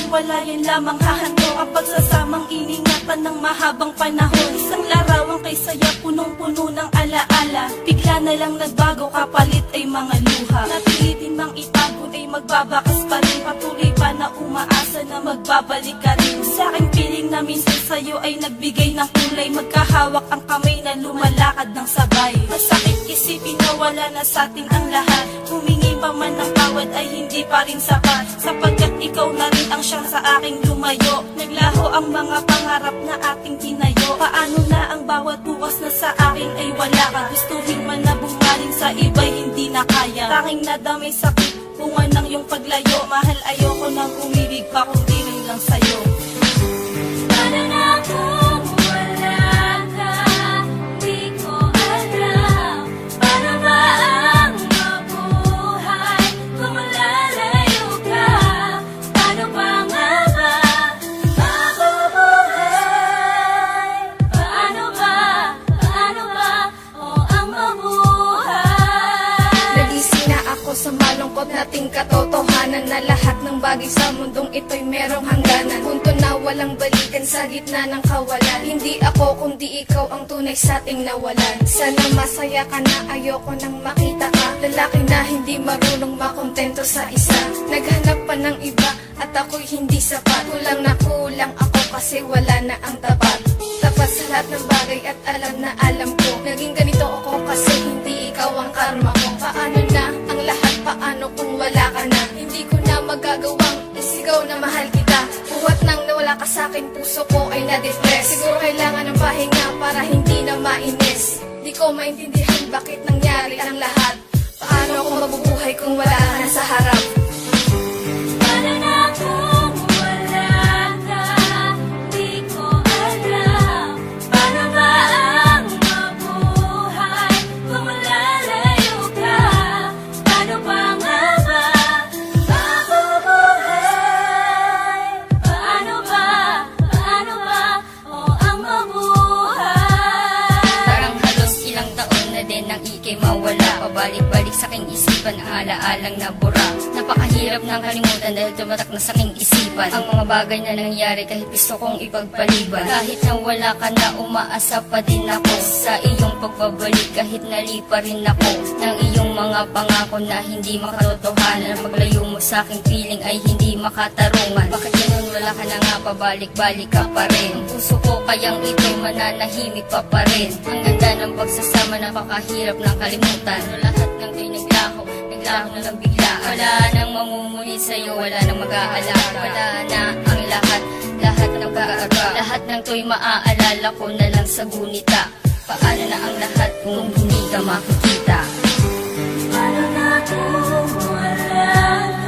hiwalayan lamang hahanto ang pagsasamang iningatan ng mahabang panahon. Isang larawan kay saya, punong-puno ng alaala. Bigla na lang nagbago, kapalit ay mga luha. Napilitin mang itago ay magbabakas pa rin. Patuloy pa na umaasa na magbabalik ka rin. Sa aking piling na minsan sa'yo ay nagbigay ng kulay. Magkahawak ang kamay na lumalakad ng sabay. Masakit isipin na wala na sa'tin ang lahat. Humingi pa man ng tawad ay hindi pa rin sapat, sapagkat ikaw na rin ang siyang sa aking lumayo. Naglaho ang mga pangarap na ating tinayo. Paano na ang bawat bukas na sa akin ay wala ka? Gustuhin man na bumaling sa iba'y hindi na kaya. Tanging nadamay sakit, bunga ng iyong paglayo. Mahal, ayoko nang umibig pa kundi rin lang sa'yo. Paano na kung wala ka? Di ko alam. Paano ba ang mabuhay kung lalayo ka? Paano pa nga ba mabubuhay? Paano ba? O ang mabuhay? Nagising na ako sa malungkot nating katotohanan na lahat ng bagay sa mundong ito'y merong hangganan. Punto na walang balikan sa gitna ng kawalan. Hindi ako kundi ikaw ang tunay sa ating nawalan. Sana masaya ka na, ayoko nang makita ka. Lalaki na hindi marunong makontento sa isa. Naghanap pa ng iba at ako'y hindi sapat. Kulang na kulang ako kasi wala na ang tapat. Tapat sa lahat ng bagay at alam na alam ko. Naging ganito ako kasi hindi ikaw ang karma ko. Paano na ang lahat? Paano kung wala ka na? Hindi ko na magagawang isigaw na mahal kita. Buhat nang nawala ka sa'kin, puso ko ay na-depress. Siguro kailangan ng pahinga para hindi na mainis. Di ko maintindihan bakit nangyari ang lahat. Paano ako mabubuhay kung wala ka na sa harap? Paano na kung wala ka? Di ko alam. Paano ba ang mabuhay kung lalayo ka? Paano pa nga ba mabubuhay? Paano ba? O ang mabuhay? Parang halos ilang taon na din nang ikay mawala. Pabalik-balik sa aking isipan ang alaalang nabura. Napakahirap ng kalimutan dahil tumatak na sa aking isipan ang mga bagay na nangyari kahit gusto kong ipagpaliban. Kahit na wala ka na, umaasa pa din ako sa iyong pagbabalik. Kahit nalipa rin ako ng iyong mga pangako na hindi makatotohanan. Ang paglayo mo sa aking piling ay hindi makatarungan. Bakit ganun, wala ka na nga, pabalik-balik ka pa rin. Ang puso ko kayang ito'y mananahimik pa rin. Ang ganda ng pagsasama, napakahirap ng kalimutan. Lahat ng to'y naglaho na lang bigla. Wala nang mamumuli sa'yo, wala nang mag-aalala. Wala na ang lahat ng kaaga. Lahat ng to'y maaalala ko na lang sa gunita. Paano na ang lahat kung hindi ka makikita? Paano na kung wala ka?